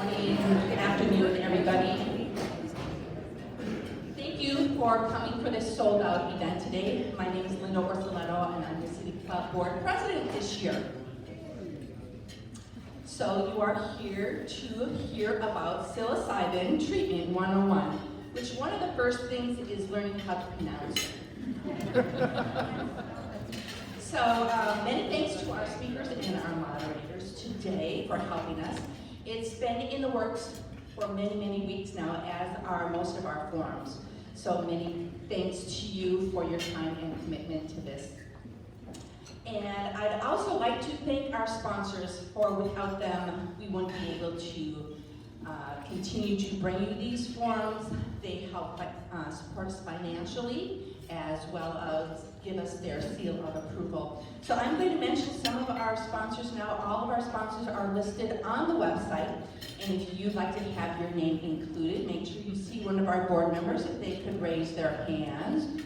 morning, good afternoon, everybody. Thank you for coming for this sold-out event today. My name is Linda Orsoletto, and I'm the City Club Board President this year. So you are here to hear about Psilocybin Treatment 101, which one of the first things is learning how to pronounce it. So many thanks to our speakers and our moderators today for helping us. It's been in the works for many, many weeks now, as are most of our forums. So many thanks to you for your time and commitment to this. And I'd also like to thank our sponsors, for without them, we wouldn't be able to continue to bring you these forums. They help support us financially, as well as give us their seal of approval. So I'm going to mention some of our sponsors now. All of our sponsors are listed on the website, and if you'd like to have your name included, make sure you see one of our board members if they could raise their hands,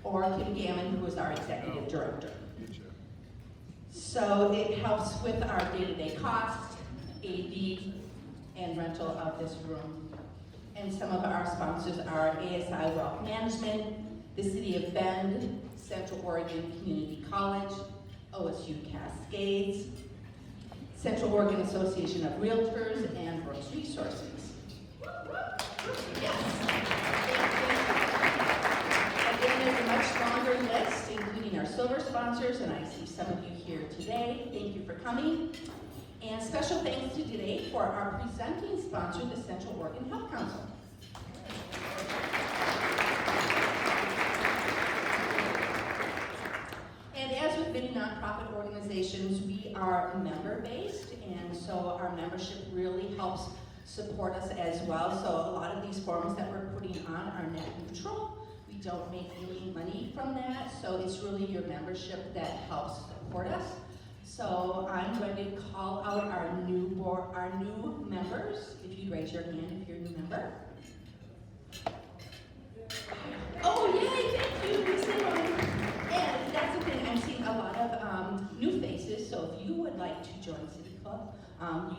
or Kim Gammon, who is our executive director. So it helps with our day-to-day costs, AV, and rental of this room. And some of our sponsors are ASI Wealth Management, the City of Bend, Central Oregon Community College, OSU Cascades, Central Oregon Association of Realtors, and Brooks Resources. Yes. Again, there's a much longer list, including our silver sponsors, and I see some of you here today. Thank you for coming. And special thanks to today for our presenting sponsor, the Central Oregon Health Council. And as with many nonprofit organizations, we are member-based, and so our membership really helps support us as well. So a lot of these forums that we're putting on are net neutral. We don't make any money from that, so it's really your membership that helps support us. So I'm going to call out our new members. If you'd raise your hand if you're a new member. Oh, yay, thank you, and that's the thing, I'm seeing a lot of new faces, so if you would like to join City Club,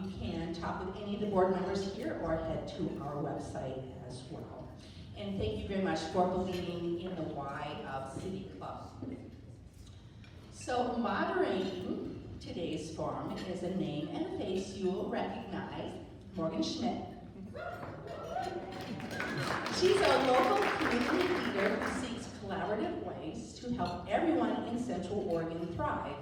you can talk with any of the board members here or head to our website as well. And thank you very much for believing in the why of City Club. So moderating today's forum is a name and a face you will recognize, Morgan Schmidt. She's a local community leader who seeks collaborative ways to help everyone in Central Oregon thrive.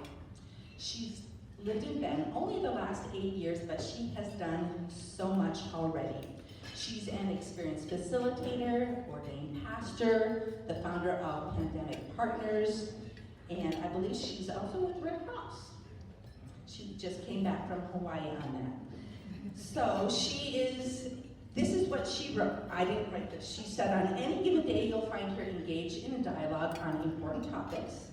She's lived in Bend only the last 8 years, but she has done so much already. She's an experienced facilitator, ordained pastor, the founder of Pandemic Partners, and I believe she's also with Red Cross. She just came back from Hawaii on that. So this is what she wrote. I didn't write this. She said, on any given day, you'll find her engaged in a dialogue on important topics,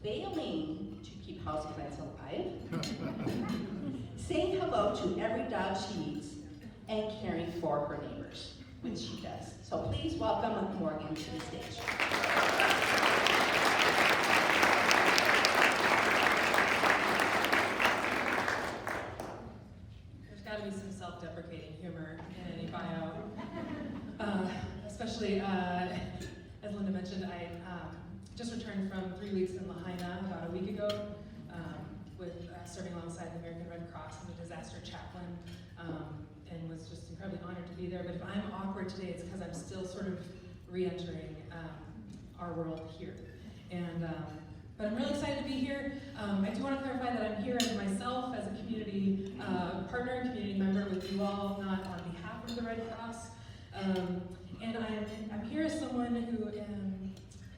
failing to keep houseplants alive, saying hello to every dog she meets, and caring for her neighbors, which she does. So please welcome Morgan to the stage. Got to be some self-deprecating humor in any bio, especially as Linda mentioned, I just returned from 3 weeks in Lahaina about a week ago with serving alongside the American Red Cross and the disaster chaplain, and was just incredibly honored to be there. But if I'm awkward today, it's because I'm still sort of re-entering our world here. And but I'm really excited to be here. I do want to clarify that I'm here as myself, as a community partner and community member with you all, not on behalf of the Red Cross. And I'm here as someone who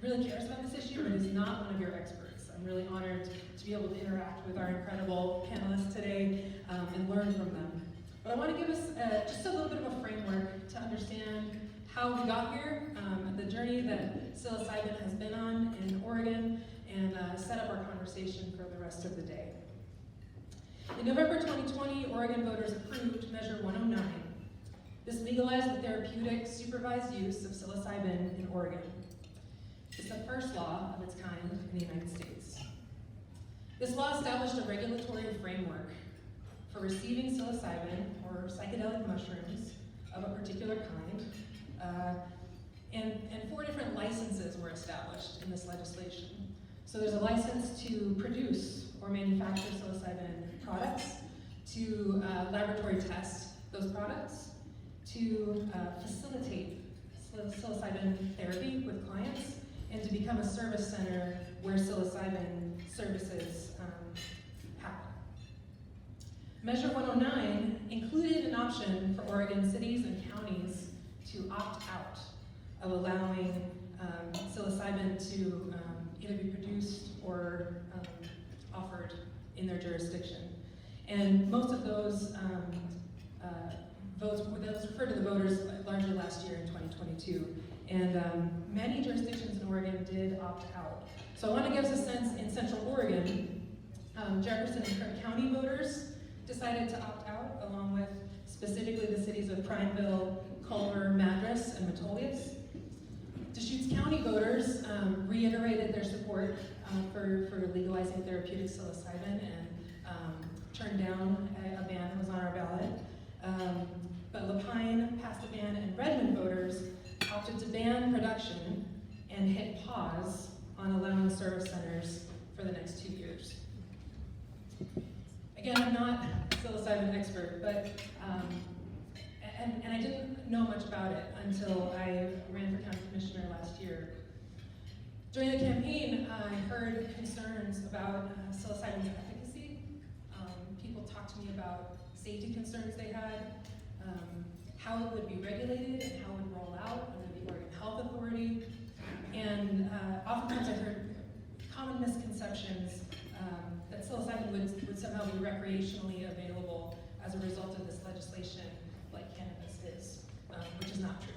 really cares about this issue, but is not one of your experts. I'm really honored to be able to interact with our incredible panelists today and learn from them. But I want to give us just a little bit of a framework to understand how we got here, the journey that psilocybin has been on in Oregon, and set up our conversation for the rest of the day. In November 2020, Oregon voters approved Measure 109. This legalized the therapeutic supervised use of psilocybin in Oregon. It's the first law of its kind in the United States. This law established a regulatory framework for receiving psilocybin or psychedelic mushrooms of a particular kind. And 4 different licenses were established in this legislation. So there's a license to produce or manufacture psilocybin products, to laboratory test those products, to facilitate psilocybin therapy with clients, and to become a service center where psilocybin services happen. Measure 109 included an option for Oregon cities and counties to opt out of allowing psilocybin to either be produced or offered in their jurisdiction. And most of those votes, that was referred to the voters largely last year in 2022. And many jurisdictions in Oregon did opt out. So I want to give us a sense in Central Oregon, Jefferson and Kern County voters decided to opt out, along with specifically the cities of Prineville, Culver, Madras, and Metolius. Deschutes County voters reiterated their support for legalizing therapeutic psilocybin and turned down a ban that was on our ballot. But Lapine passed a ban, and Redmond voters opted to ban production and hit pause on allowing service centers for the next 2 years. Again, I'm not a psilocybin expert, but and I didn't know much about it until I ran for county commissioner last year. During the campaign, I heard concerns about psilocybin's efficacy. People talked to me about safety concerns they had, how it would be regulated and how it would roll out under the Oregon Health Authority. And oftentimes I heard common misconceptions that psilocybin would somehow be recreationally available as a result of this legislation, like cannabis is, which is not true.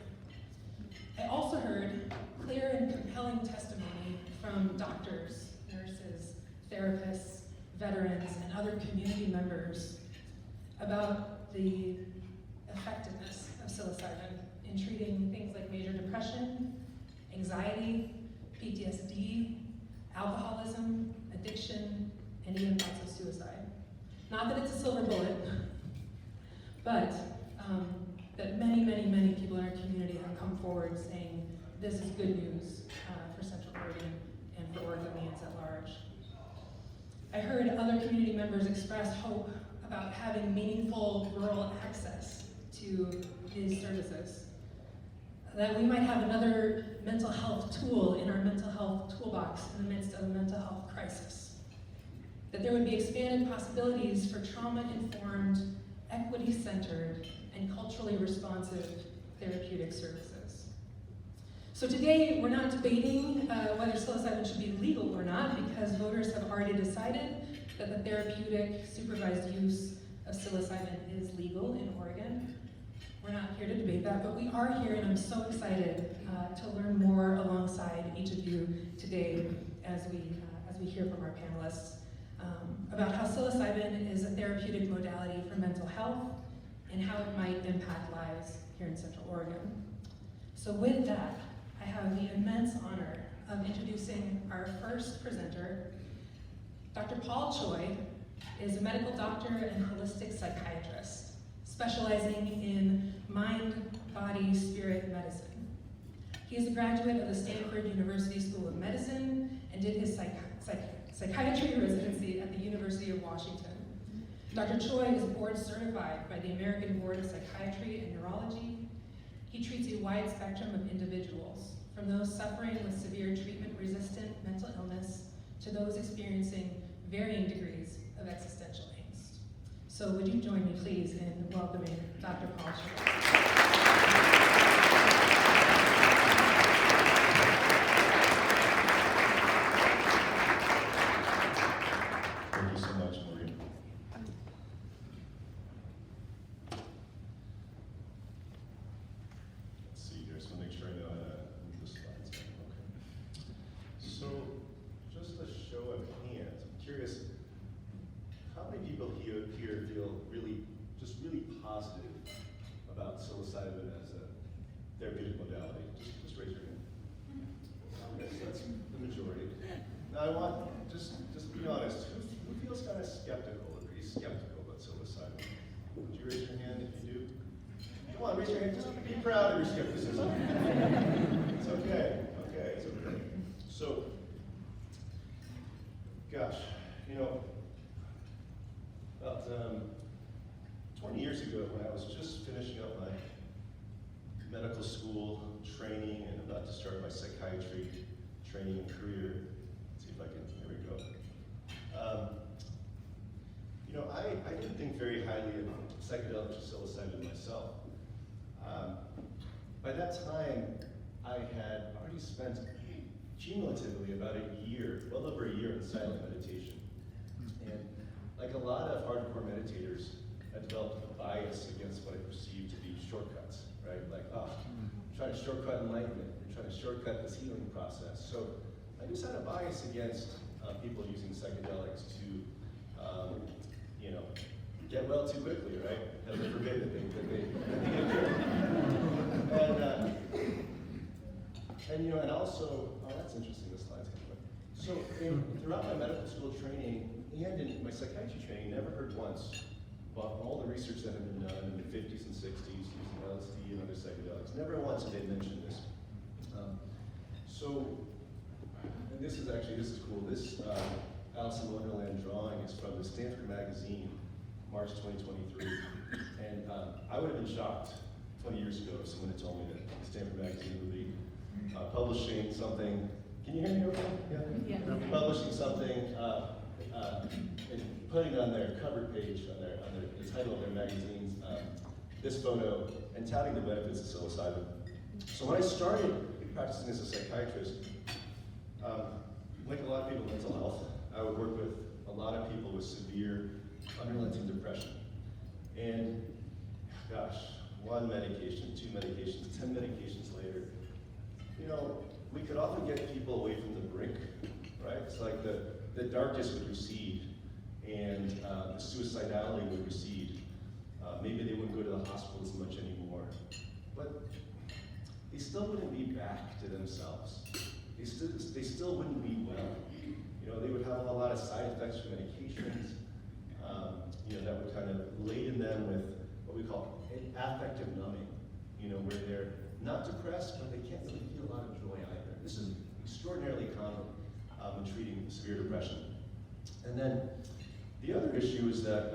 I also heard clear and compelling testimony from doctors, nurses, therapists, veterans, and other community members about the effectiveness of psilocybin in treating things like major depression, anxiety, PTSD, alcoholism, addiction, and even thoughts of suicide. Not that it's a silver bullet, but that many, many, many people in our community have come forward saying this is good news for Central Oregon and for Oregonians at large. I heard other community members express hope about having meaningful rural access to these services. That we might have another mental health tool in our mental health toolbox in the midst of a mental health crisis. That there would be expanded possibilities for trauma-informed, equity-centered, and culturally responsive therapeutic services. So today, we're not debating whether psilocybin should be legal or not, because voters have already decided that the therapeutic supervised use of psilocybin is legal in Oregon. We're not here to debate that, but we are here, and I'm so excited to learn more alongside each of you today as we hear from our panelists about how psilocybin is a therapeutic modality for mental health and how it might impact lives here in Central Oregon. So with that, I have the immense honor of introducing our first presenter. Dr. Paul Choi is a medical doctor and holistic psychiatrist, specializing in mind, body, spirit medicine. He is a graduate of the Stanford University School of Medicine and did his psychiatry residency at the University of Washington. Dr. Choi is board certified by the American Board of Psychiatry and Neurology. He treats a wide spectrum of individuals, from those suffering with severe treatment-resistant mental illness to those experiencing varying degrees of existential angst. So would you join me, please, in welcoming Dr. Paul Choi. Thank you so much, Maureen. Let's see here, so make sure I know how to move the slides. Okay. So, just a show of hands, I'm curious, how many people here feel really positive about psilocybin as a therapeutic modality? Just raise your hand. Okay, so that's the majority. Now I want, just be honest, who feels kind of skeptical or pretty skeptical about psilocybin? Come on, raise your hand. Just be proud of your skepticism. It's okay. Okay, it's okay. So, gosh, you know, about 20 years ago, when I was just finishing up my medical school training and about to start my psychiatry training and career, let's see if I can, here we go. You know, I didn't think very highly of psychedelics or psilocybin myself. By that time, I had already spent cumulatively about a year, well over a year in silent meditation. And like a lot of hardcore meditators, I developed a bias against what I perceived to be shortcuts, right? Like, oh, I'm trying to shortcut enlightenment, I'm trying to shortcut this healing process. So I just had a bias against people using psychedelics to, you know, get well too quickly, right? Heaven forbid that they and you know, and also, oh, that's interesting, this slide's coming up. So throughout my medical school training and in my psychiatry training, never heard once about all the research that had been done in the 50s and 60s using LSD and other psychedelics. Never once did they mention this. And this is cool. This Alice in Wonderland drawing is from the Stanford magazine, March 2023. And I would have been shocked 20 years ago if someone had told me that Stanford magazine would be publishing something. Can you hear me okay? Yeah. Publishing something and putting on their cover page, on the title of their magazines, this photo, and touting the benefits of psilocybin. So when I started practicing as a psychiatrist, like a lot of people with mental health, I would work with a lot of people with severe unrelenting depression. And gosh, one medication, two medications, 10 medications later, you know, we could often get people away from the brink, right? It's like the darkness would recede and the suicidality would recede. Maybe they wouldn't go to the hospital as much anymore. But they still wouldn't be back to themselves. They still wouldn't be well. You know, they would have a lot of side effects from medications, you know, that would kind of laden them with what we call affective numbing, you know, where they're not depressed, but they can't really feel a lot of joy either. This is extraordinarily common in treating severe depression. And then the other issue is that,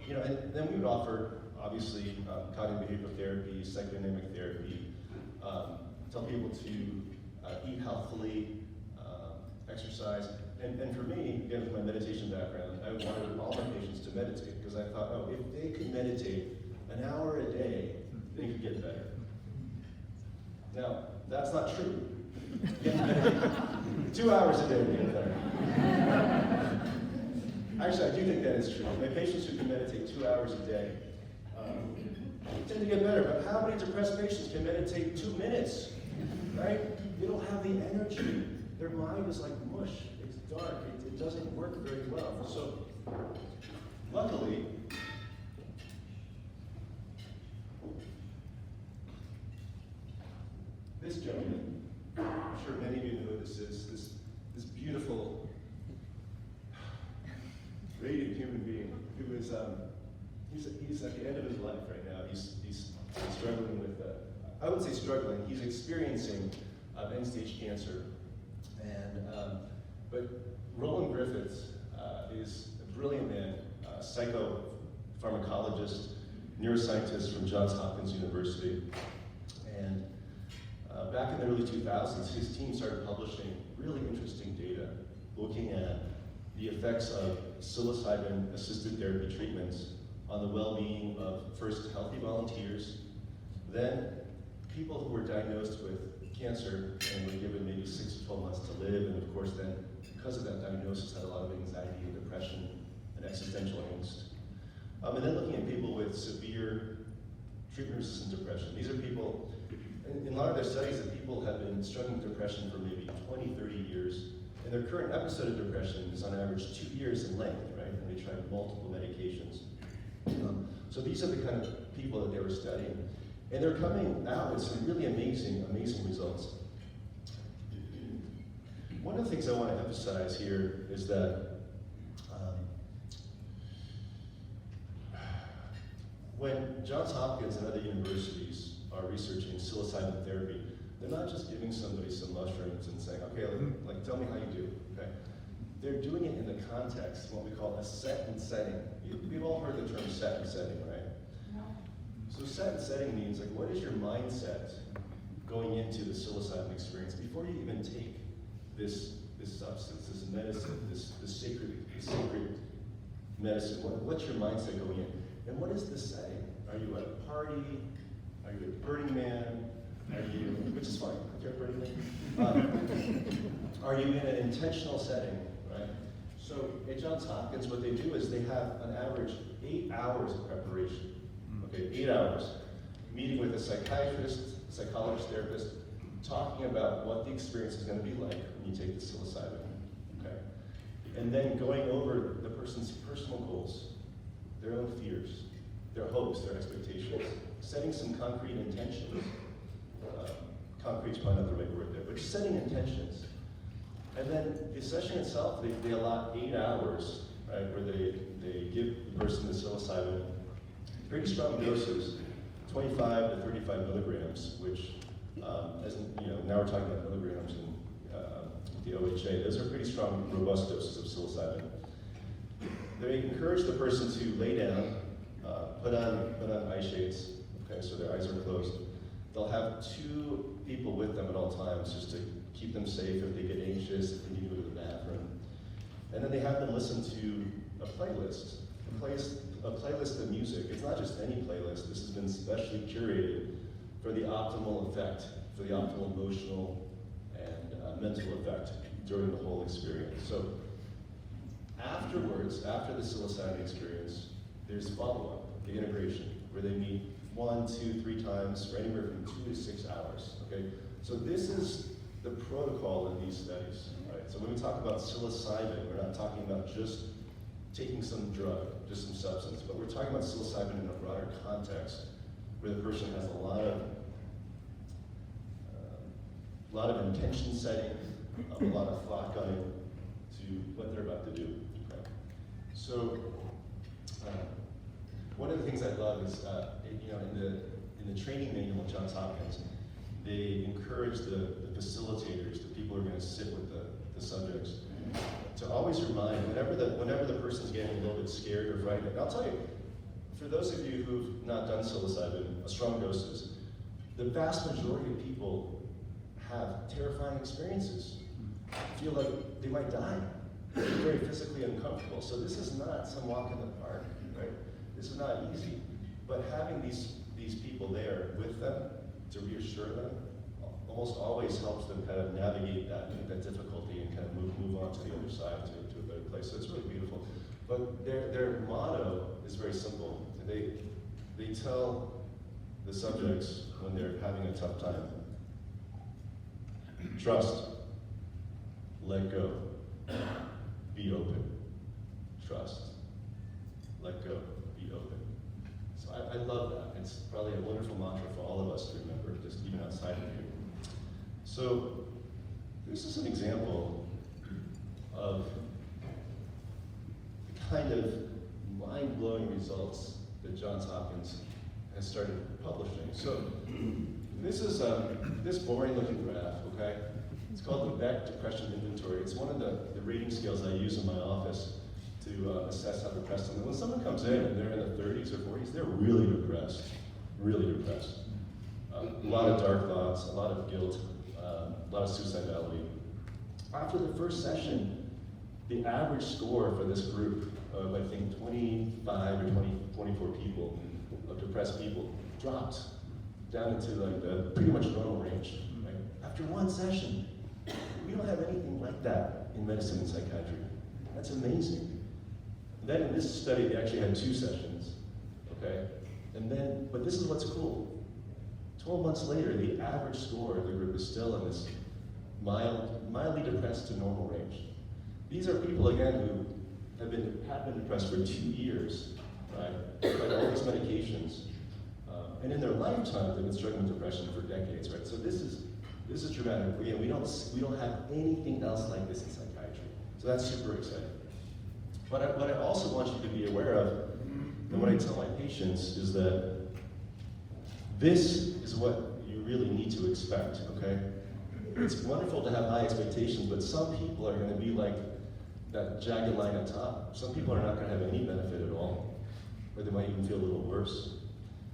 you know, and then we would offer, obviously, cognitive behavioral therapy, psychodynamic therapy, tell people to eat healthfully, exercise. And for me, again, with my meditation background, I wanted all my patients to meditate because I thought, oh, if they could meditate an hour a day, they could get better. Now, that's not true. 2 hours a day to get better. Actually, I do think that is true. My patients who can meditate 2 hours a day tend to get better, but how many depressed patients can meditate 2 minutes, right? They don't have the energy. Their mind is like mush. It's dark. It doesn't work very well. So, luckily, this gentleman, I'm sure many of you know who this is, this beautiful, radiant human being who is, he's at the end of his life right now. He's struggling with, I would say struggling, he's experiencing end-stage cancer. And, but Roland Griffiths is a brilliant man, psychopharmacologist, neuroscientist from Johns Hopkins University. And back in the early 2000s, his team started publishing really interesting data looking at the effects of psilocybin-assisted therapy treatments on the well-being of first healthy volunteers, then people who were diagnosed with cancer and were given maybe 6 to 12 months to live, and of course then, because of that diagnosis, had a lot of anxiety and depression and existential angst. And then looking at people with severe treatment-resistant depression. These are people, in a lot of their studies, that people have been struggling with depression for maybe 20, 30 years, and their current episode of depression is on average 2 years in length, right? And they tried multiple medications. So these are the kind of people that they were studying. And they're coming out with some really amazing, amazing results. One of the things I want to emphasize here is that when Johns Hopkins and other universities psilocybin therapy, they're not just giving somebody some mushrooms and saying, okay, like tell me how you do, okay? They're doing it in the context, what we call a set and setting. We've all heard the term set and setting, right? No. So set and setting means, like, what is your mindset going into the psilocybin experience before you even take this substance, this medicine, this sacred medicine? What's your mindset going in? And what is the setting? Are you at a party? Are you at Burning Man? Are you, which is fine, if you're at Burning Man. Are you in an intentional setting, right? So at Johns Hopkins, what they do is they have an average 8 hours of preparation. Okay, 8 hours. Meeting with a psychiatrist, psychologist, therapist, talking about what the experience is going to be like when you take the psilocybin, okay? And then going over the person's personal goals, their own fears, their hopes, their expectations, setting some concrete intentions. Concrete's probably not the right word there, but just setting intentions. And then the session itself, they allot 8 hours, right, where they give the person the psilocybin, pretty strong doses, 25 to 35 milligrams, which, as you know, now we're talking about milligrams in the OHA. Those are pretty strong, robust doses of psilocybin. They encourage the person to lay down, put on eye shades, okay, so their eyes are closed. They'll have 2 people with them at all times, just to keep them safe if they get anxious, if they need to go to the bathroom. And then they have them listen to a playlist of music. It's not just any playlist. This has been specially curated for the optimal effect, for the optimal emotional and mental effect during the whole experience. So afterwards, after the psilocybin experience, there's follow-up, the integration, where they meet 1, 2, 3 times for anywhere from 2 to 6 hours, okay? So this is the protocol in these studies, right? So when we talk about psilocybin, we're not talking about just taking some drug, just some substance, but we're talking about psilocybin in a broader context where the person has a lot of intention setting, a lot of thought going to what they're about to do. Okay? So one of the things I love is, you know, in the training manual at Johns Hopkins, they encourage the facilitators, the people who are going to sit with the subjects, to always remind, whenever the person's getting a little bit scared or frightened, and I'll tell you, for those of you who've not done psilocybin, strong doses, the vast majority of people have terrifying experiences, feel like they might die, they're very physically uncomfortable. So this is not some walk in the park, right? This is not easy. But having these people there with them to reassure them almost always helps them kind of navigate that difficulty and kind of move on to the other side, to a better place. So it's really beautiful. But their motto is very simple. They tell the subjects when they're having a tough time, trust, let go, be open. Trust, let go, be open. So I love that. It's probably a wonderful mantra for all of us to remember, just even outside of here. So this is an example of the kind of mind-blowing results that Johns Hopkins has started publishing. So this is this boring-looking graph, okay? It's called the Beck Depression Inventory. It's one of the rating scales I use in my office to assess how depressed someone. When someone comes in and they're in the 30s or 40s, they're really depressed, really depressed. A lot of dark thoughts, a lot of guilt, a lot of suicidality. After the first session, the average score for this group of, I think, 25 or 24 people, of depressed people, dropped down into like the pretty much normal range, right? After one session. We don't have anything like that in medicine and psychiatry. That's amazing. Then in this study, they actually had 2 sessions, okay? And then, but this is what's cool. 12 months later, the average score of the group is still in this mildly depressed to normal range. These are people, again, who have been depressed for 2 years, right? Tried all these medications. And in their lifetime, they've been struggling with depression for decades, right? So this is dramatic. Again, we don't have anything else like this in psychiatry. So that's super exciting. What I also want you to be aware of, and what I tell my patients, is that this is what you really need to expect, okay? It's wonderful to have high expectations, but some people are gonna be like that jagged line at top. Some people are not gonna have any benefit at all, or they might even feel a little worse.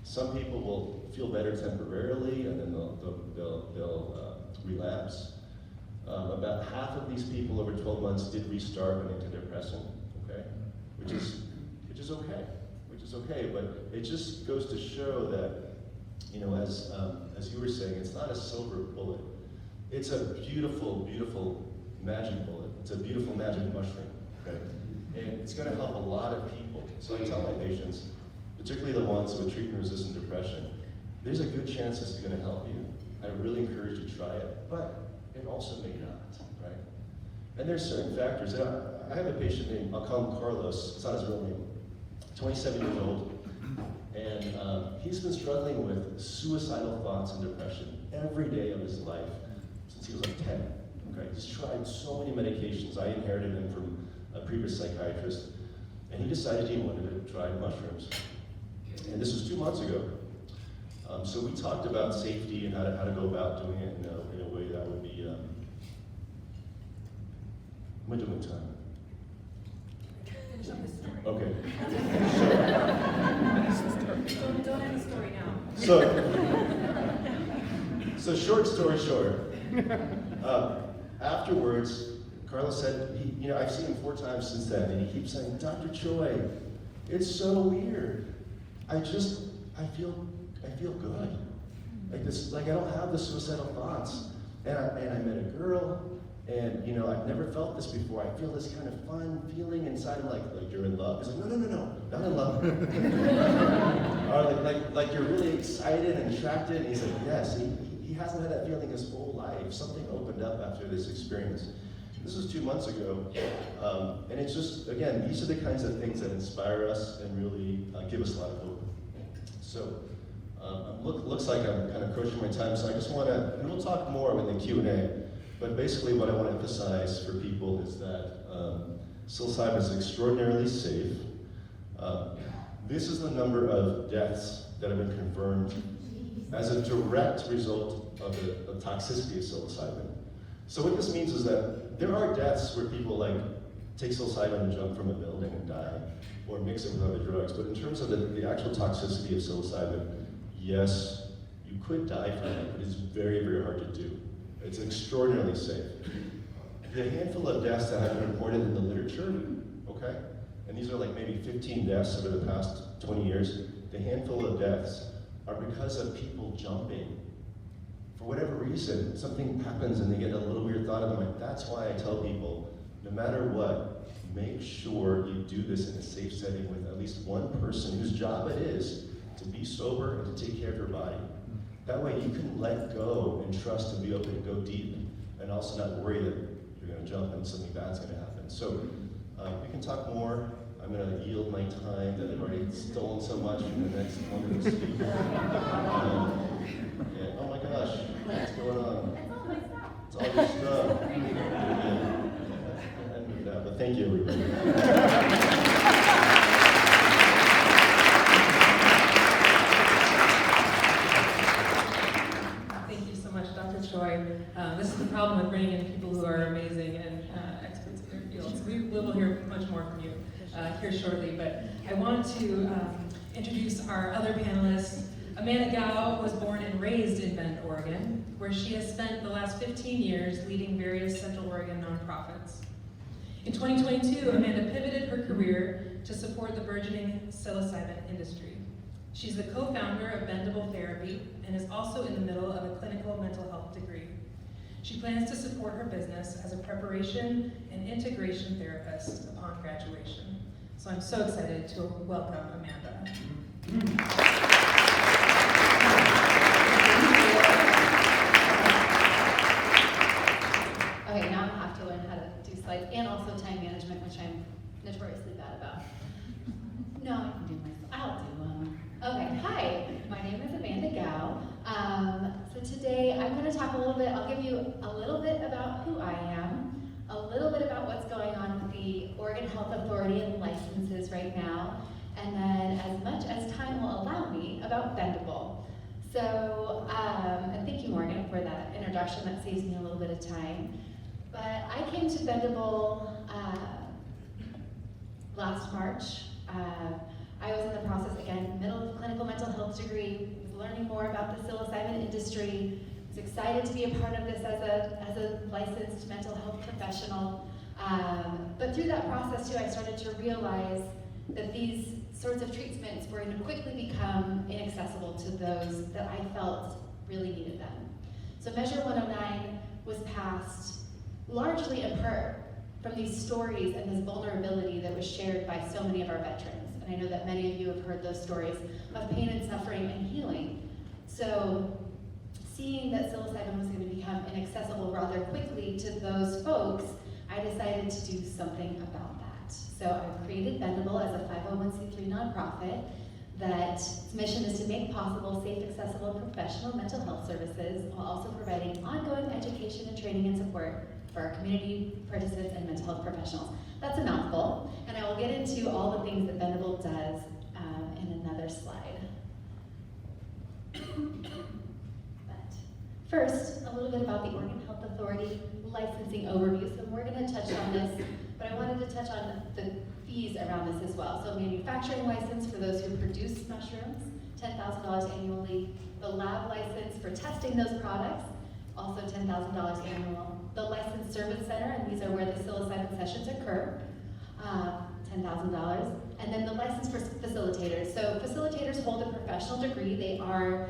Some people will feel better temporarily, and then they'll relapse. About half of these people over 12 months did restart an antidepressant, okay? Which is okay, but it just goes to show that, you know, as you were saying, it's not a silver bullet. It's a beautiful, beautiful magic bullet. It's a beautiful magic mushroom, okay? And it's gonna help a lot of people. So I tell my patients, particularly the ones with treatment-resistant depression, there's a good chance this is gonna help you. I really encourage you to try it, but it also may not, right? And there's certain factors. I have a patient named, I'll call him Carlos, it's not his real name, 27 years old, and he's been struggling with suicidal thoughts and depression every day of his life since he was like 10, okay? He's tried so many medications. I inherited him from a previous psychiatrist, and he decided he wanted to try mushrooms. And this was 2 months ago. So we talked about safety and how to go about doing it in a way that would be, am I doing time? Finish up the story. Okay. Don't end the story now. So short story short, afterwards, Carlos said, I've seen him 4 times since then, and he keeps saying, Dr. Choi, it's so weird. I feel good. Like I don't have the suicidal thoughts. And I met a girl, and I've never felt this before. I feel this kind of fun feeling inside, like you're in love. He's like, no, not in love. Or like you're really excited and attracted. And he's like, yes. He hasn't had that feeling his whole life. Something opened up after this experience. This was 2 months ago, and it's just, again, these are the kinds of things that inspire us and really give us a lot of hope. So, looks like I'm kind of approaching my time, so I just want to, and we'll talk more in the Q&A, but basically what I want to emphasize for people is that psilocybin is extraordinarily safe. This is the number of deaths that have been confirmed as a direct result of the toxicity of psilocybin. So what this means is that there are deaths where people take psilocybin and jump from a building and die, or mix it with other drugs. But in terms of the actual toxicity of psilocybin, yes, you could die from it, but it's very, very hard to do. It's extraordinarily safe. The handful of deaths that have been reported in the literature, okay, and these are maybe 15 deaths over the past 20 years, the handful of deaths are because of people jumping. For whatever reason, something happens and they get a little weird thought in their mind. That's why I tell people, no matter what, make sure you do this in a safe setting with at least one person whose job it is to be sober and to take care of your body. That way you can let go and trust and be open and go deep, and also not worry that you're going to jump and something bad's going to happen. So we can talk more. I'm going to yield my time that I've already stolen so much from the next wonderful speaker. Yeah, oh my gosh, what's going on? It's all my stuff. It's all your stuff. Yeah. But thank you, everybody. Thank you so much, Dr. Choi. This is the problem with bringing in people who are amazing and experts in their fields. We will hear much more from you here shortly, but I want to introduce our other panelists. Amanda Gao was born and raised in Bend, Oregon, where she has spent the last 15 years leading various Central Oregon nonprofits. In 2022, Amanda pivoted her career to support the burgeoning psilocybin industry. She's the co-founder of Bendable Therapy and is also in the middle of a clinical mental health degree. She plans to support her business as a preparation and integration therapist upon graduation. So I'm so excited to welcome Amanda. Okay, now I have to learn how to do slides and also time management, which I'm notoriously bad about. No, I can do myself. I'll do them. Okay, hi. My name is Amanda Gao. So today I'm going to talk a little bit. I'll give you a little bit about who I am, a little bit about what's going on with the Oregon Health Authority and licenses right now, and then as much as time will allow me, about Bendable. So for that introduction. That saves me a little bit of time. But I came to Bendable last March. I was in the process, again, middle of clinical mental health degree, was learning more about the psilocybin industry, was excited to be a part of this as a licensed mental health professional. But through that process too, I started to realize that these sorts of treatments were going to quickly become inaccessible to those that I felt really needed them. So Measure 109 was passed largely in part from these stories and this vulnerability that was shared by so many of our veterans. And I know that many of you have heard those stories of pain and suffering and healing. So seeing that psilocybin was going to become inaccessible rather quickly to those folks, I decided to do something about that. So I've created Bendable as a 501c3 nonprofit that's mission is to make possible safe, accessible, and professional mental health services while also providing ongoing education and training and support for our community participants and mental health professionals. That's a mouthful, and I will get into all the things that Bendable does in another slide. But first, a little bit about the Oregon Health Authority licensing overview. So we're going to touch on this, but I wanted to touch on the fees around this as well. So manufacturing license for those who produce mushrooms, $10,000 annually. The lab license for testing those products, also $10,000 annual. The licensed service center, and these are where the psilocybin sessions occur, $10,000. And then the license for facilitators. So facilitators hold a professional degree. They are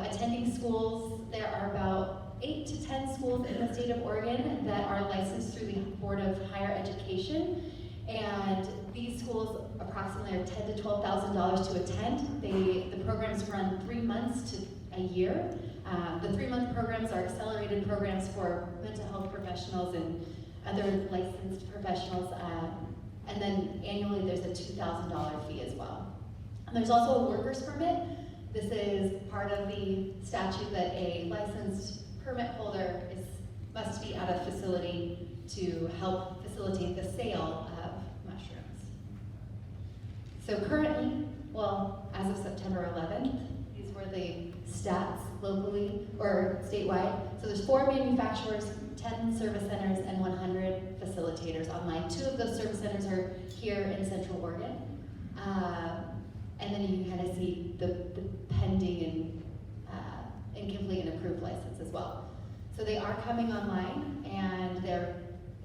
attending schools. There are about 8 to 10 schools in the state of Oregon that are licensed through the Board of Higher Education. And these schools approximately are $10,000 to $12,000 to attend. The programs run 3 months to a year. The 3-month programs are accelerated programs for mental health professionals and other licensed professionals. And then annually there's a $2,000 fee as well. And there's also a worker's permit. This is part of the statute that a licensed permit holder must be at a facility to help facilitate the sale of mushrooms. So currently, well, as of September 11th, these were the stats locally or statewide. So there's 4 manufacturers, 10 service centers, and 100 facilitators online. 2 of those service centers are here in Central Oregon. And then you can kind of see the pending and incomplete and approved license as well. So they are coming online, and there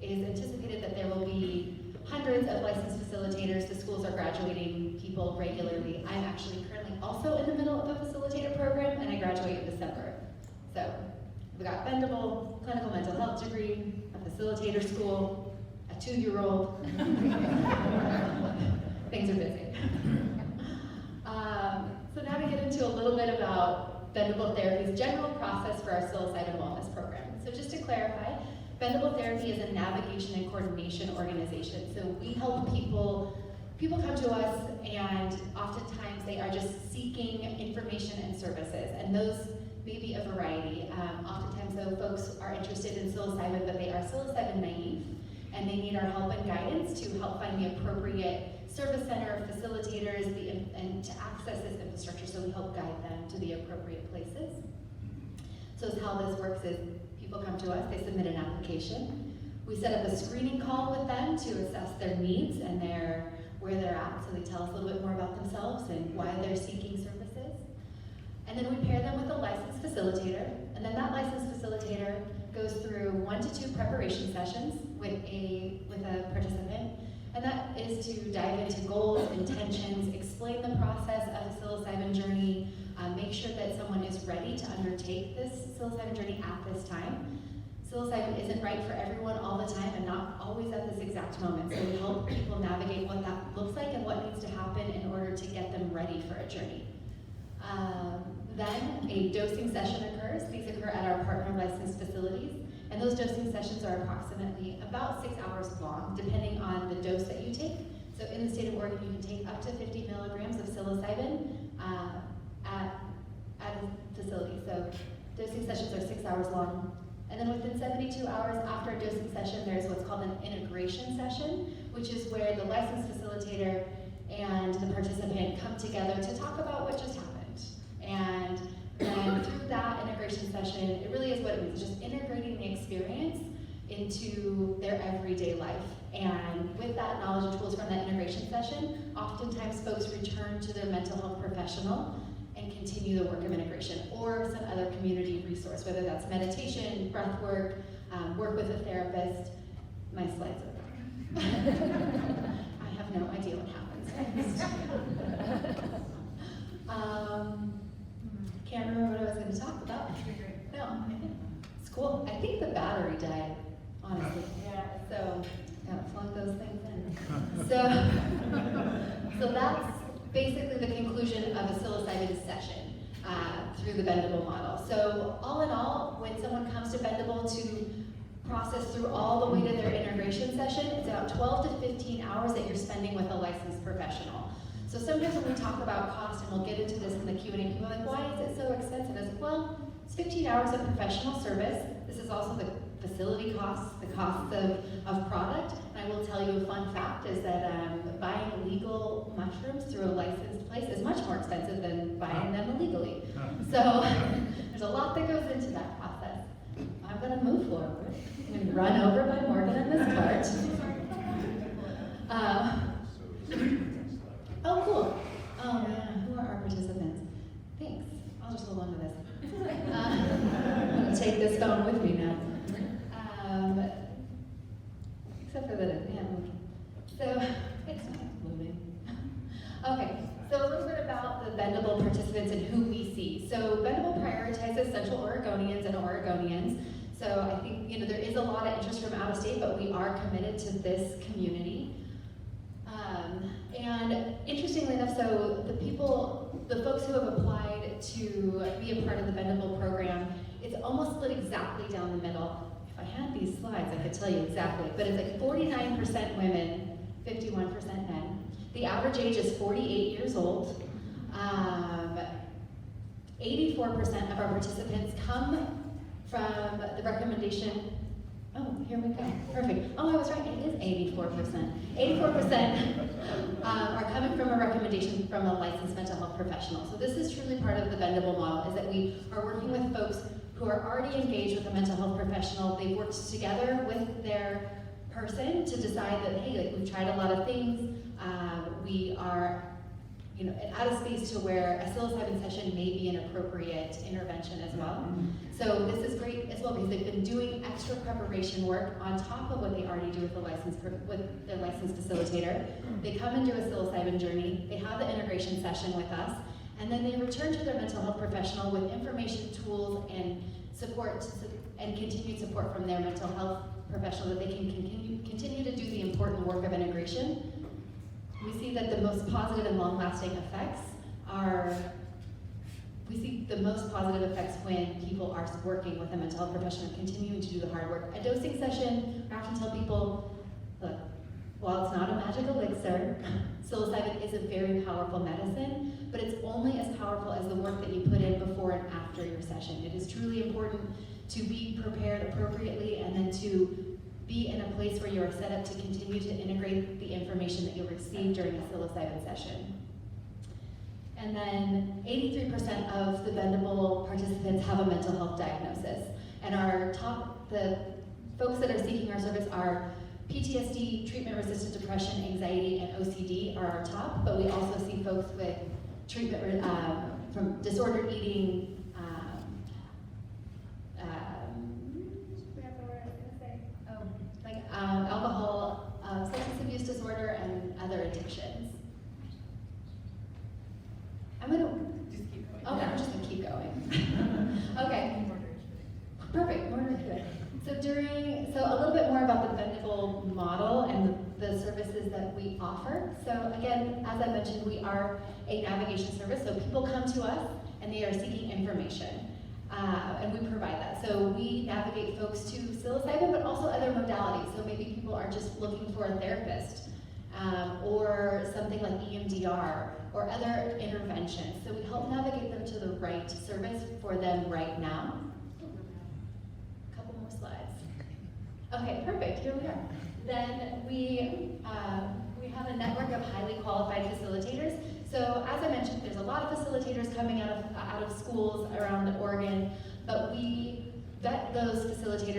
is anticipated that there will be hundreds of licensed facilitators. The schools are graduating people regularly. I'm actually currently also in the middle of a facilitator program, and I graduate in December. So we got Bendable, clinical mental health degree, a facilitator school, a 2-year-old. Things are busy. So now to get into a little bit about Bendable Therapy's general process for our psilocybin wellness program. So just to clarify, Bendable Therapy is a navigation and coordination organization. So we help people come to us, and oftentimes they are just seeking information and services, and those may be a variety. Oftentimes though, folks are interested in psilocybin, but they are psilocybin naive, and they need our help and guidance to help find the appropriate service center, facilitators, and to access this infrastructure, so we help guide them to the appropriate places. So how this works is people come to us, they submit an application. We set up a screening call with them to assess their needs and where they're at, so they tell us a little bit more about themselves and why they're seeking services. And then we pair them with a licensed facilitator, and then that licensed facilitator goes through 1 to 2 preparation sessions with a participant. And that is to dive into goals, intentions, explain the process of the psilocybin journey, make sure that someone is ready to undertake this psilocybin journey at this time. Psilocybin isn't right for everyone all the time and not always at this exact moment. So we help people navigate what that looks like and what needs to happen in order to get them ready for a journey. Then a dosing session occurs. These occur at our partner licensed facilities. And those dosing sessions are approximately about 6 hours long, depending on the dose that you take. So in the state of Oregon, you can take up to 50 milligrams of psilocybin at a facility. So dosing sessions are 6 hours long. And then within 72 hours after a dosing session, there's what's called an integration session, which is where the licensed facilitator and the participant come together to talk about what just happened. And then through that integration integration session, it really is what it means. It's just integrating the experience into their everyday life. And with that knowledge and tools from that integration session, oftentimes folks return to their mental health professional and continue the work of integration or some other community resource, whether that's meditation, breath work, work with a therapist. My slides are gone. I have no idea what happens next. Can't remember what I was going to talk about. No, it's cool. I think the battery died, honestly. Yeah. So, gotta plug those things in. So that's basically the conclusion of a psilocybin session through the Bendable model. So all in all, when someone comes to Bendable to process through all the way to their integration session, it's about 12 to 15 hours that you're spending with a licensed professional. So sometimes when we talk about cost, and we'll get into this in the Q&A, people are like, why is it so expensive? I said, well, it's 15 hours of professional service. This is also the facility costs, the costs of product. And I will tell you a fun fact is that buying legal mushrooms through a licensed place is much more expensive than buying them illegally. So there's a lot that goes into that process. I'm gonna move forward. I'm gonna be run over by Morgan in this cart. Oh, cool. Oh, man, who are our participants? Thanks. I'll just hold on to this. I'm gonna take this phone with me now. Except for that it can't move. So, it's not moving. Okay, so a little bit about the Bendable participants and who we see. So Bendable prioritizes Central Oregonians and Oregonians. So I think, there is a lot of interest from out of state, but we are committed to this community. And interestingly enough, so the folks who have applied to be a part of the Bendable program, it's almost split exactly down the middle. If I had these slides, I could tell you exactly, but it's like 49% women, 51% men. The average age is 48 years old. 84% of our participants come from the recommendation. Oh, here we go. Perfect. Oh, I was right. It is 84%. 84% are coming from a recommendation from a licensed mental health professional. So this is truly part of the Bendable model, is that we are working with folks who are already engaged with a mental health professional. They've worked together with their person to decide that, hey, like, we've tried a lot of things. We are out of space to where a psilocybin session may be an appropriate intervention as well. So this is great as well because they've been doing extra preparation work on top of what they already do with their licensed facilitator. They come and do a psilocybin journey, they have the integration session with us, and then they return to their mental health professional with information, tools, and support, and continued support from their mental health professional that they can continue to do the important work of integration. We see that the most positive and long-lasting effects when people are working with a mental health professional, continuing to do the hard work. A dosing session, I often tell people, look, while it's not a magic elixir, psilocybin is a very powerful medicine, but it's only as powerful as the work that you put in before and after your session. It is truly important to be prepared appropriately and then to be in a place where you are set up to continue to integrate the information that you'll receive during a psilocybin session. And then 83% of the Bendable participants have a mental health diagnosis. And the folks that are seeking our service are PTSD, treatment-resistant depression, anxiety, and OCD are our top, but we also see folks with treatment from disordered eating, alcohol, substance abuse disorder, and other addictions. I'm just gonna keep going. Okay. Perfect. More good. So a little bit more about the Bendable model and the services that we offer. So again, as I mentioned, we are a navigation service. So people come to us and they are seeking information. And we provide that. So we navigate folks to psilocybin, but also other modalities. So maybe people are just looking for a therapist, or something like EMDR, or other interventions. So we help navigate them to the right service for them right now. A couple more slides. Okay, perfect, here we are. Then we have a network of highly qualified facilitators. So as I mentioned, there's a lot of facilitators coming out of schools around Oregon, but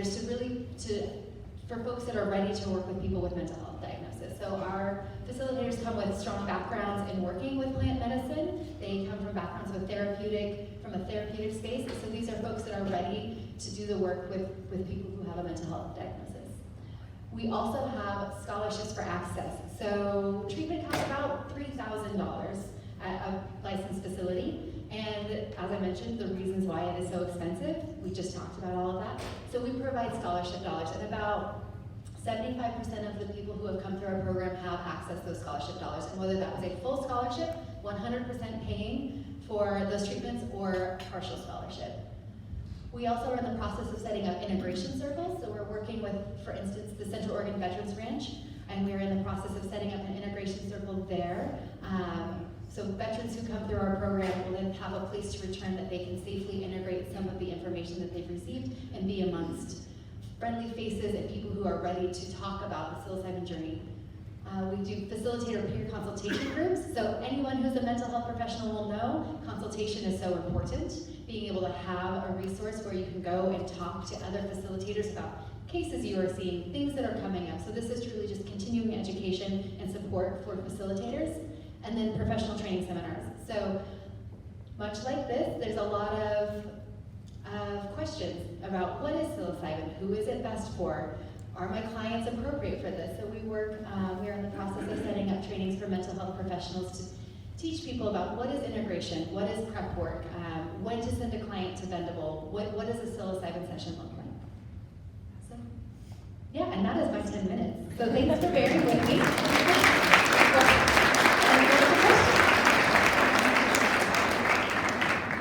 facilitators for folks that are ready to work with people with mental health diagnosis. So our facilitators come with strong backgrounds in working with plant medicine. They come from backgrounds from a therapeutic space. So these are folks that are ready to do the work with people who have a mental health diagnosis. We also have scholarships for access. So treatment costs about $3,000 at a licensed facility. And as I mentioned, the reasons why it is so expensive, we just talked about all of that. So we provide scholarship dollars, and about 75% of the people who have come through our program have access to those scholarship dollars. And whether that was a full scholarship, 100% paying for those treatments, or partial scholarship. We also are in the process of setting up integration circles. So we're working with, for instance, the Central Oregon Veterans Ranch, and we're in the process of setting up an integration circle there. So veterans who come through our program will then have a place to return that they can safely integrate some of the information that they've received and be amongst friendly faces and people who are ready to talk about the psilocybin journey. We do facilitator peer consultation groups. So anyone who's a mental health professional will know consultation is so important. Being able to have a resource where you can go and talk to other facilitators about cases you are seeing, things that are coming up. So this is truly just continuing education and support for facilitators. And then professional training seminars. So much like this, there's a lot of questions about what is psilocybin, who is it best for, are my clients appropriate for this? So we're in the process of setting up trainings for mental health professionals to teach people about what is integration, what is prep work, when to send a client to Bendable, what does a psilocybin session look like? So, yeah, and that is my 10 minutes. So thanks for bearing with me.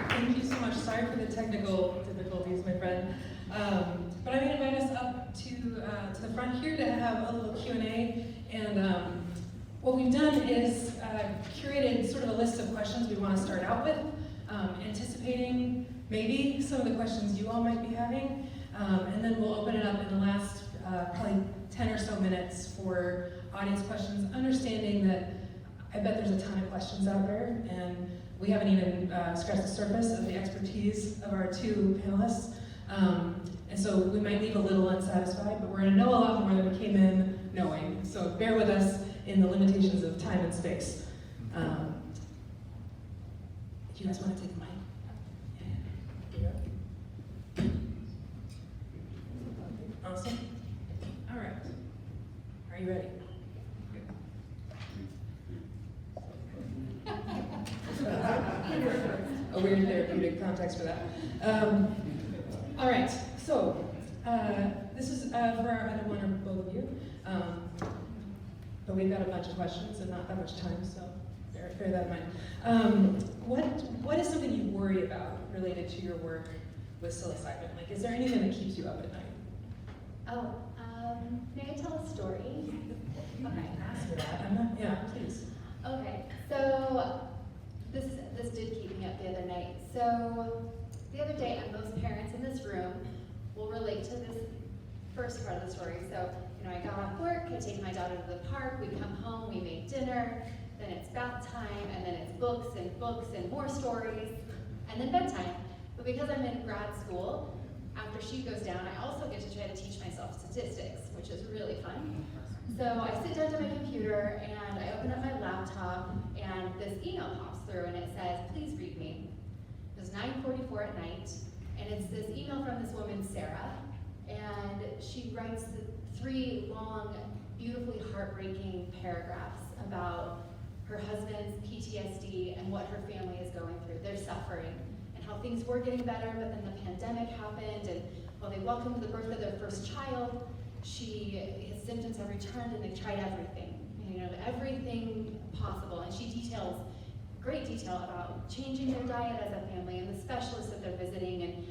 Thank you so much. Sorry for the technical difficulties, my friend. But I'm going to invite us up to the front here to have a little Q&A. And what we've done is curated sort of a list of questions we want to start out with, anticipating maybe some of the questions you all might be having. And then we'll open it up in the last probably 10 or so minutes for audience questions, understanding that I bet there's a ton of questions out there, and we haven't even scratched the surface of the expertise of our two panelists. And so we might leave a little unsatisfied, but we're going to know a lot more than we came in knowing. So bear with us in the limitations of time and space. Do you guys want to take the mic? Yeah. Awesome. All right. Are you ready? A weird therapeutic context for that. All right, so this is for either one or both of you. But we've got a bunch of questions and not that much time, so bear that in mind. What is something you worry about related to your work with psilocybin? Like, is there anything that keeps you up at night? May I tell a story? Okay. Ask for that. Yeah, please. Okay, so this did keep me up the other night. So the other day, and most parents in this room will relate to this first part of the story. So, I got off work, I take my daughter to the park, we come home, we make dinner, then it's bath time, and then it's books and more stories, and then bedtime. But because I'm in grad school, after she goes down, I also get to try to teach myself statistics, which is really fun. So I sit down to my computer and I open up my laptop and this email pops through and it says, please read me. It was 9:44 at night, and it's this email from this woman, Sarah, and she writes 3 long, beautifully heartbreaking paragraphs about her husband's PTSD and what her family is going through, their suffering, and how things were getting better, but then the pandemic happened, and while they welcomed the birth of their first child, his symptoms have returned, and they've tried everything, everything possible. And she details, great detail about changing their diet as a family and the specialists that they're visiting, and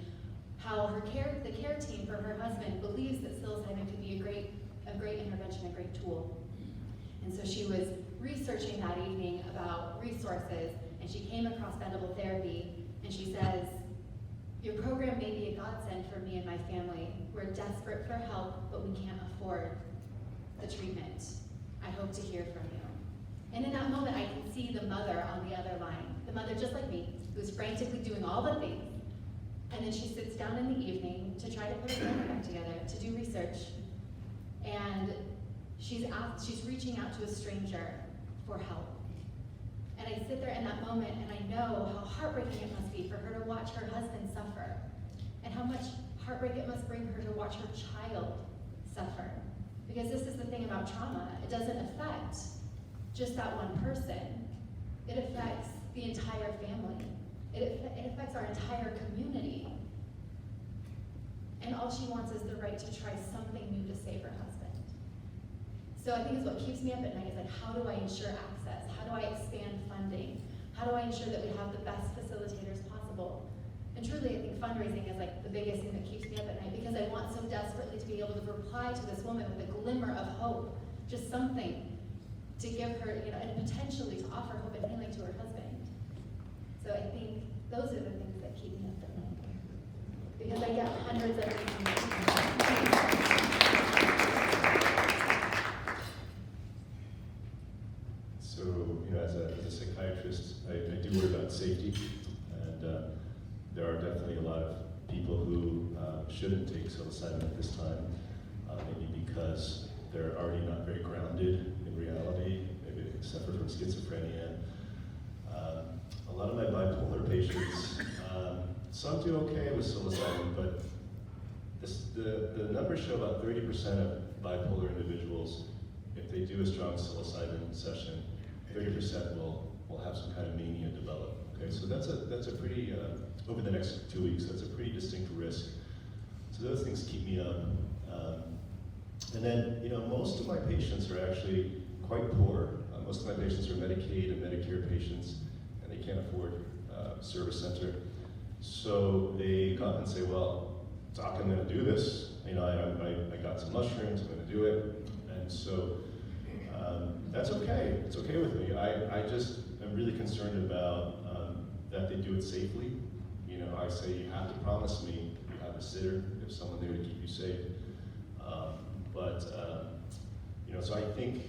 how the care team for her husband believes that psilocybin could be a great intervention, a great tool. And so she was researching that evening about resources, and she came across Bendable therapy, and she says, your program may be a godsend for me and my family. We're desperate for help, but we can't afford the treatment. I hope to hear from you. And in that moment, I can see the mother on the other line, the mother just like me, who's frantically doing all the things, And then she sits down in the evening to try to put her family back together, to do research. And she's reaching out to a stranger for help. And I sit there in that moment and I know how heartbreaking it must be for her to watch her husband suffer. And how much heartbreak it must bring her to watch her child suffer. Because this is the thing about trauma. It doesn't affect just that one person. It affects the entire family. It affects our entire community. And all she wants is the right to try something new to save her husband. So I think it's what keeps me up at night is like, how do I ensure access? How do I expand funding? How do I ensure that we have the best facilitators possible? And truly, I think fundraising is like the biggest thing that keeps me up at night because I want so desperately to be able to reply to this woman with a glimmer of hope, just something to give her, and potentially to offer hope and healing to her husband. So I think those are the things that keep me up at night. Because I get hundreds of emails. So, as a psychiatrist, I do worry about safety, and there are definitely a lot of people who shouldn't take psilocybin at this time, maybe because they're already not very grounded in reality, maybe they suffer from schizophrenia. A lot of my bipolar patients, some do okay with psilocybin, but the numbers show about 30% of bipolar individuals, if they do a strong psilocybin session, 30% will have some kind of mania develop. Okay, so that's a pretty over the next 2 weeks. That's a pretty distinct risk. So those things keep me up. And then most of my patients are actually quite poor. Most of my patients are Medicaid and Medicare patients, and they can't afford service center. So they come and say, "Well, doc, I'm going to do this. I got some mushrooms. I'm going to do it." And so that's okay. It's okay with me. I just am really concerned about that they do it safely. I say you have to promise me you have a sitter, if someone there to keep you safe. So I think,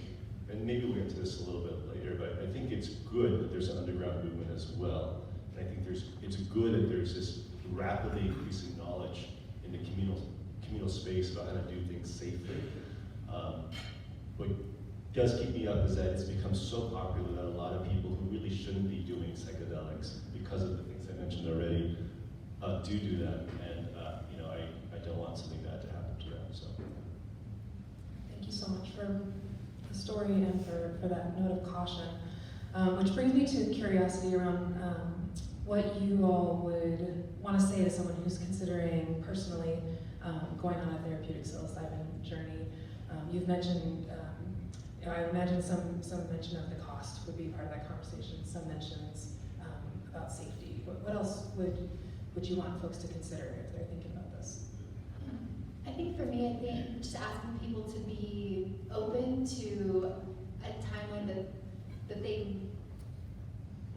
and maybe we'll get to this a little bit later, but I think it's good that there's an underground movement as well. And I think it's good that there's this rapidly increasing knowledge in the communal space about how to do things safely. What does keep me up is that it's become so popular that a lot of people who really shouldn't be doing psychedelics because of the things I mentioned already do that, and I don't want something bad to happen to them. So. Thank you so much for the story and for that note of caution. Which brings me to curiosity around what you all would want to say to someone who's considering personally going on a therapeutic psilocybin journey. You've mentioned, I imagine some mention of the cost would be part of that conversation, some mentions about safety. What else would you want folks to consider if they're thinking about this? I think for me, I think just asking people to be open to a timeline that they,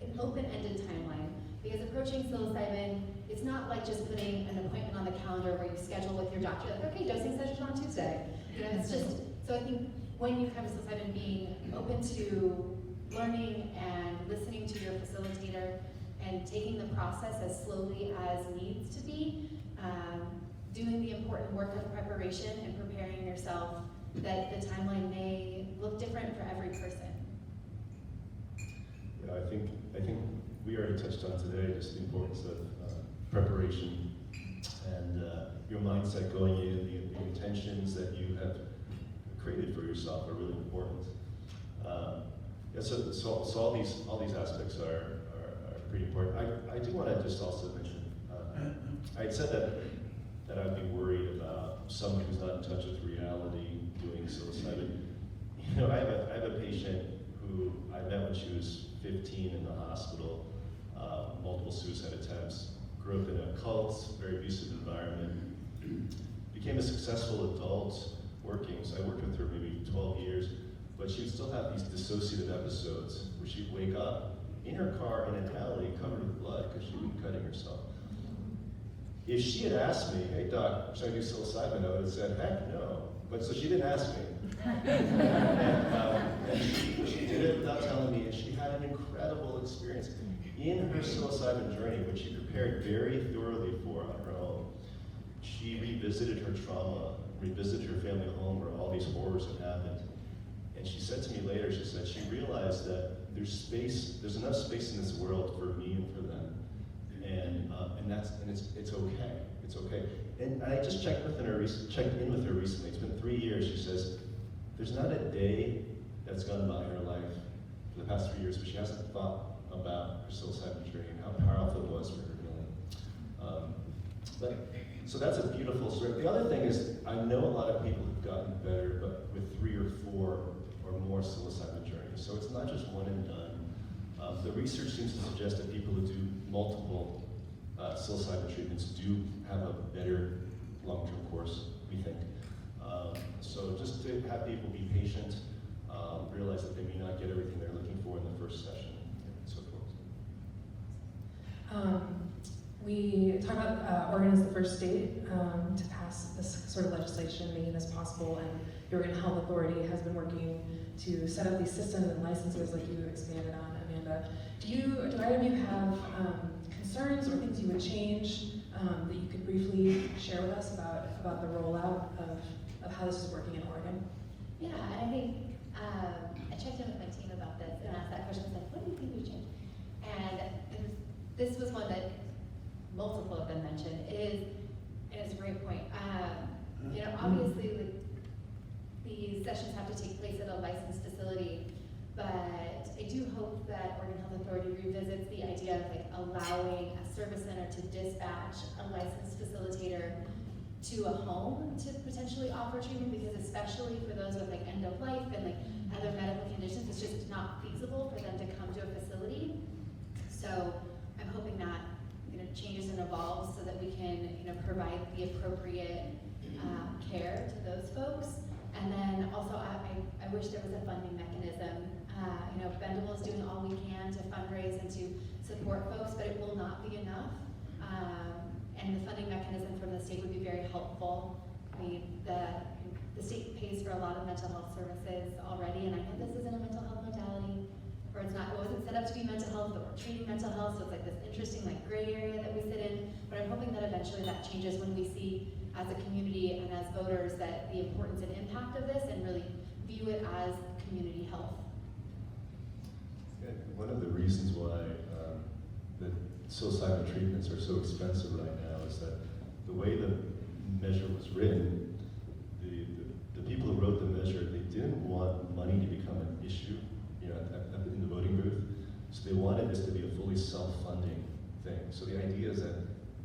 an open-ended timeline. Because approaching psilocybin, it's not like just putting an appointment on the calendar where you schedule with your doctor, like, okay, dosing session on Tuesday. It's just, so I think when you come to psilocybin, being open to learning and listening to your facilitator and taking the process as slowly as needs to be, doing the important work of preparation and preparing yourself that the timeline may look different for every person. Yeah, I think we already touched on today just the importance of preparation and your mindset going in, the intentions that you have created for yourself are really important. So all these aspects are pretty important. I do want to just also mention, I had said that I'd be worried about someone who's not in touch with reality doing psilocybin. I have a patient who I met when she was 15 in the hospital, multiple suicide attempts, grew up in a cult, very abusive environment, became a successful adult working, so I worked with her maybe 12 years, but she would still have these dissociative episodes where she'd wake up in her car in an alley covered with blood because she'd been cutting herself. If she had asked me, "Hey doc, should I do psilocybin?" I would have said, "Heck no." But so she didn't ask me. and she did it without telling me, and she had an incredible experience. in her psilocybin journey, which she prepared very thoroughly for on her own, she revisited her trauma, revisited her family home where all these horrors had happened. And she said to me later, she said she realized that there's enough space in this world for me and for them. And it's okay. It's okay. And I just checked in with her recently. It's been 3 years. She says there's not a day that's gone by in her life for the past 3 years where she hasn't thought about her psilocybin journey and how powerful it was for her healing. So that's a beautiful story. The other thing is, I know a lot of people have gotten better, but with 3 or 4 or more psilocybin journeys. So it's not just one and done. The research seems to suggest that people who do multiple psilocybin treatments do have a better long-term course, we think. So just to have people be patient, realize that they may not get everything they're looking for in the first session, and so forth. We talk about Oregon as the first state to pass this sort of legislation, making this possible, and the Oregon Health Authority has been working to set up these systems and licenses like you expanded on, Amanda. Do either of you have concerns or things you would change that you could briefly share with us about the rollout of how this is working in Oregon? Yeah, I think I checked in with my team about this and asked that question. I said, what do you think we change? And this was one that multiple of them mentioned. And it's a great point. Obviously, these sessions have to take place at a licensed facility, but I do hope that Oregon Health Authority revisits the idea of allowing a service center to dispatch a licensed facilitator to a home to potentially offer treatment, because especially for those with end of life and other medical conditions, it's just not feasible for them to come to a facility. So I'm hoping that changes and evolves so that we can provide the appropriate care to those folks. And then also I wish there was a funding mechanism. Bendable is doing all we can to fundraise and to support folks, but it will not be enough. And the funding mechanism from the state would be very helpful. I mean, the state pays for a lot of mental health services already, and I know this isn't a mental health modality, or it wasn't set up to be mental health, but we're treating mental health, so it's this interesting gray area that we sit in. But I'm hoping that eventually that changes when we see, as a community and as voters, that the importance and impact of this, and really view it as community health. Yeah, one of the reasons why the psilocybin treatments are so expensive right now is that the way the measure was written, the people who wrote the measure, they didn't want money to become an issue, in the voting booth. So they wanted this to be a fully self-funding thing. So the idea is that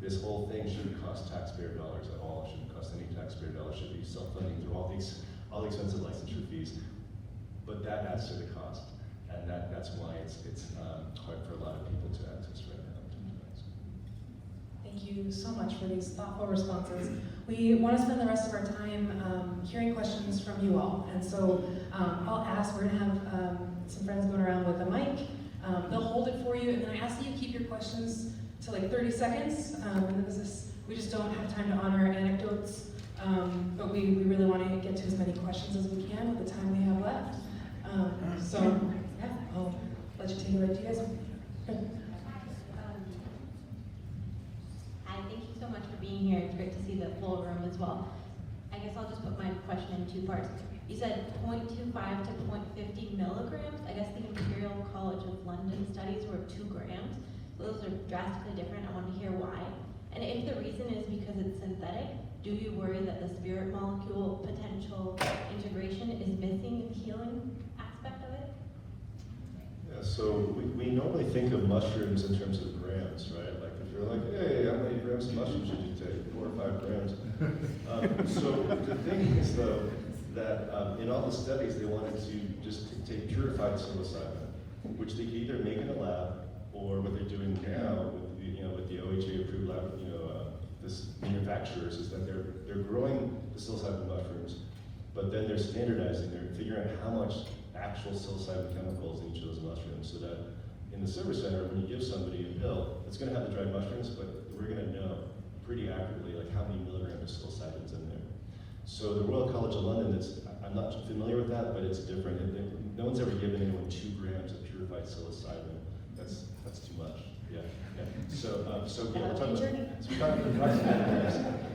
this whole thing shouldn't cost taxpayer dollars at all. It shouldn't cost any taxpayer dollars. It should be self-funding through all the expensive licensure fees. But that adds to the cost, and that's why it's hard for a lot of people to access right now. Thank you so much for these thoughtful responses. We want to spend the rest of our time hearing questions from you all. And so I'll ask, we're going to have some friends going around with a mic. They'll hold it for you, and then I ask that you keep your questions to 30 seconds. And then we just don't have time to honor anecdotes, but we really want to get to as many questions as we can with the time we have left. Yeah, I'll let you take it away. Do you guys? Hi, thank you so much for being here. It's great to see the full room as well. I guess I'll just put my question in 2 parts. You said 0.25 to 0.50 milligrams. I guess the Imperial College of London studies were 2 grams. So those are drastically different. I want to hear why. And if the reason is because it's synthetic, do you worry that the spirit molecule potential integration is missing the healing aspect of it? Yeah, so we normally think of mushrooms in terms of grams, right? If you're hey, how many grams of mushrooms should you take? 4 or 5 grams. So the thing is, though, that in all the studies, they wanted to just take purified psilocybin, which they could either make in a lab, or what they're doing now with the OHA-approved lab, this manufacturers, is that they're growing the psilocybin mushrooms, but then they're standardizing. They're figuring out how much actual psilocybin chemicals in each of those mushrooms, so that in the service center, when you give somebody a pill, it's going to have the dried mushrooms, but we're going to know pretty accurately how many milligrams of psilocybin's in there. So the Royal College of London, I'm not familiar with that, but it's different. No one's ever given anyone 2 grams of purified psilocybin That's too much. Yeah. So we're talking about,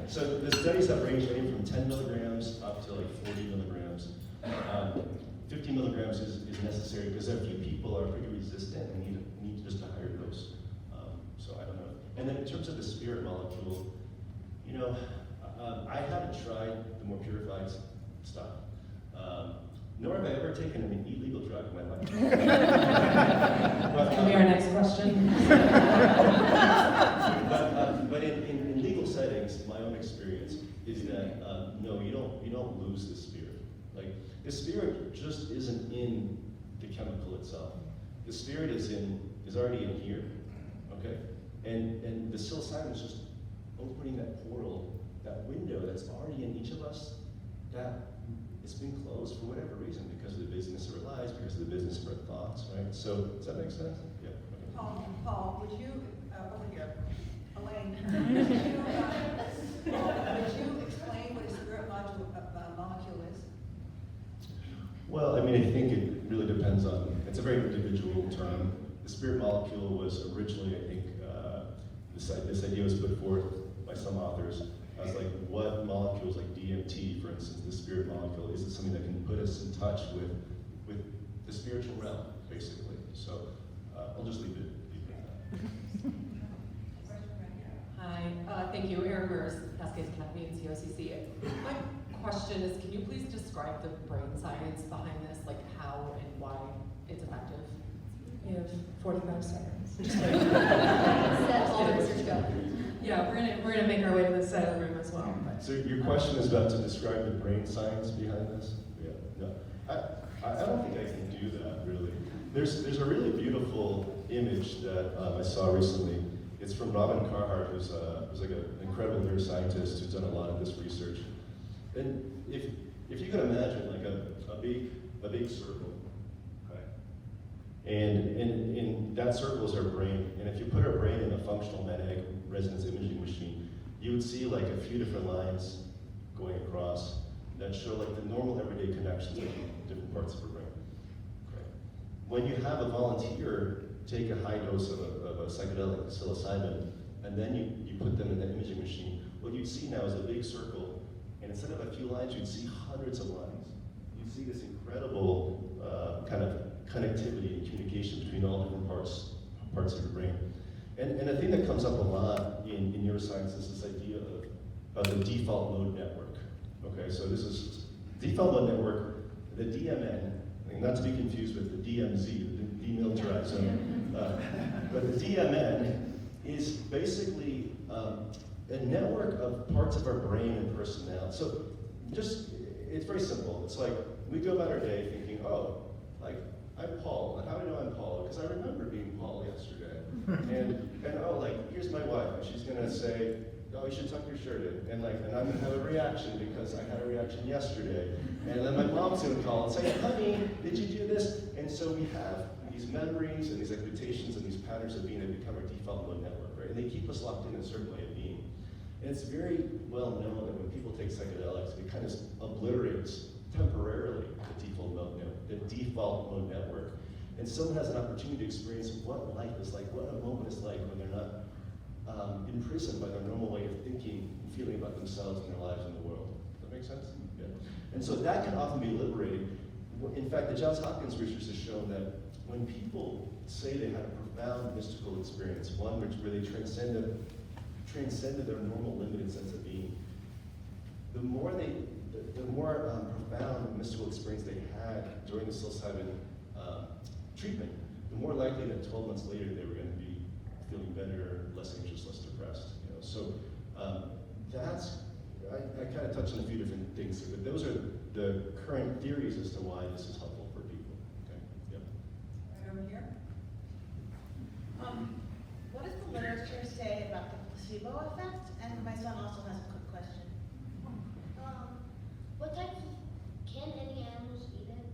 so the studies have ranged anywhere from 10 milligrams up to like 40 milligrams. 50 milligrams is necessary because a few people are pretty resistant and need just a higher dose. So I don't know. And then in terms of the spirit molecule, you know, I haven't tried the more purified stuff. Nor have I ever taken an illegal drug in my life. That's gonna be our next question. But in legal settings, my own experience is that no, you don't lose the spirit. Like the spirit just isn't in the chemical itself. The spirit is already in here, okay? And the psilocybin is just opening that portal, that window that's already in each of us, that it's been closed for whatever reason, because of the business of our lives, because of the business of our thoughts, right? So does that make sense? Yeah. Okay. Paul, would you, over here, Elaine, would you explain what a spirit molecule is? Well, I mean, I think it really depends on, it's a very individual term. The spirit molecule was originally, I think, this idea was put forth by some authors. I was like, what molecules, like DMT, for instance, the spirit molecule, is it something that can put us in touch with the spiritual realm, basically? So I'll just leave it at that. Hi, thank you. Erin Murs, Cascades Academy and COCC. My question is, can you please describe the brain science behind this, like how and why it's effective? We have 45 seconds. Let all the research go. Yeah, we're gonna make our way to the side of the room as well. But. So your question is about to describe the brain science behind this? Yeah. No, I don't think I can do that, really. There's a really beautiful image that I saw recently. It's from Robin Carhart, who's like an incredible neuroscientist who's done a lot of this research. And if you can imagine like a big circle, okay? And in that circle is our brain. And if you put our brain in a functional magnetic resonance imaging machine, you would see like a few different lines going across that show like the normal everyday connections between different parts of our brain. Okay. When you have a volunteer take a high dose of a psychedelic, psilocybin, and then you put them in that imaging machine, what you'd see now is a big circle, and instead of a few lines, you'd see hundreds of lines. You'd see this incredible kind of connectivity and communication between all different parts of your brain. And the thing that comes up a lot in neuroscience is this idea of the default mode network. Okay, so this is default mode network, the DMN, not to be confused with the DMZ, the demilitarized zone. But the DMN is basically a network of parts of our brain and personality. So it's very simple. It's like we go about our day thinking, oh, like I'm Paul. And how do I know I'm Paul? Because I remember being Paul yesterday. and oh, like here's my wife, and she's gonna say, oh, you should tuck your shirt in, and I'm gonna have a reaction because I had a reaction yesterday. And then my mom's gonna call and say, honey, did you do this? And so we have these memories and these expectations and these patterns of being that become our default mode network, right? And they keep us locked in a certain way of being. And it's very well known that when people take psychedelics, it kind of obliterates temporarily the default mode network. And someone has an opportunity to experience what life is like, what a moment is like when they're not imprisoned by their normal way of thinking and feeling about themselves and their lives in the world. Does that make sense? Yeah. And so that can often be liberating. In fact, the Johns Hopkins research has shown that when people say they had a profound mystical experience, one where they transcended their normal limited sense of being, the more profound mystical experience they had during the psilocybin treatment, the more likely that 12 months later they were going to be feeling better, less anxious, less depressed. You know? So I kind of touched on a few different things here, but those are the current theories as to why this is helpful for people. Okay. Yep. Right over here. What does the literature say about the placebo effect? And my son also has a quick question. What types of, can any animals eat it?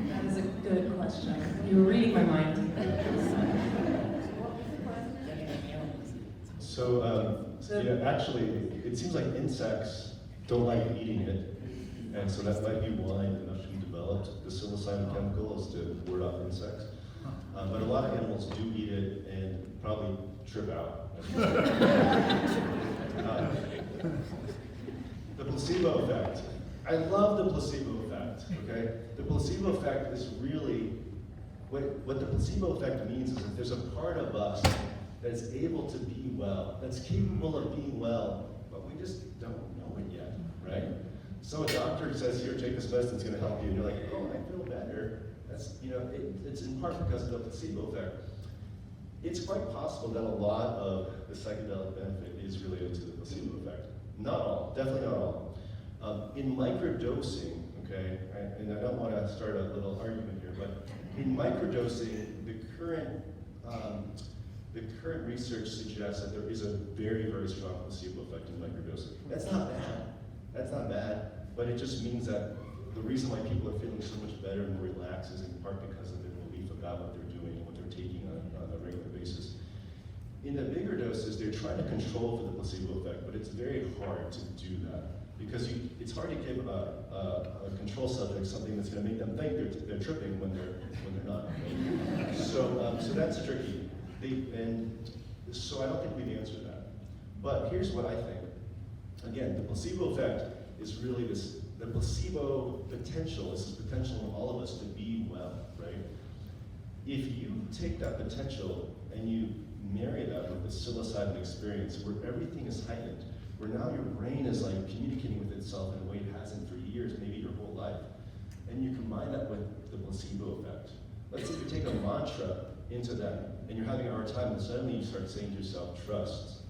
That is a good question. You were reading my mind. So, actually, it seems like insects don't like eating it, and so that might be why the mushroom developed the psilocybin chemical is to ward off insects. but a lot of animals do eat it and probably trip out. The placebo effect. I love the placebo effect, okay? The placebo effect is really, what the placebo effect means is that there's a part of us that's able to be well, that's capable of being well, but we just don't know it yet, right? So a doctor says, here, take this medicine, it's gonna help you, and you're like, oh, I feel better. That's, it's in part because of the placebo effect. It's quite possible that a lot of the psychedelic benefit is related to the placebo effect. Not all, definitely not all. In microdosing, okay, and I don't want to start a little argument here, but in microdosing, the current research suggests that there is a very, very strong placebo effect in microdosing. That's not bad. That's not bad, but it just means that the reason why people are feeling so much better and more relaxed is in part because of their belief about what they're doing and what they're taking on a regular basis. In the bigger doses, they're trying to control for the placebo effect, but it's very hard to do that because it's hard to give a control subject something that's going to make them think they're tripping when they're not. So that's tricky. So I don't think we've answered that. But here's what I think. Again, the placebo effect is really the placebo potential is this potential in all of us to be well, right? If you take that potential and you marry that with the psilocybin experience where everything is heightened, where now your brain is like communicating with itself in a way it hasn't for years, maybe your whole life, and you combine that with the placebo effect. Let's say you take a mantra into that and you're having a hard time and suddenly you start saying to yourself, trust,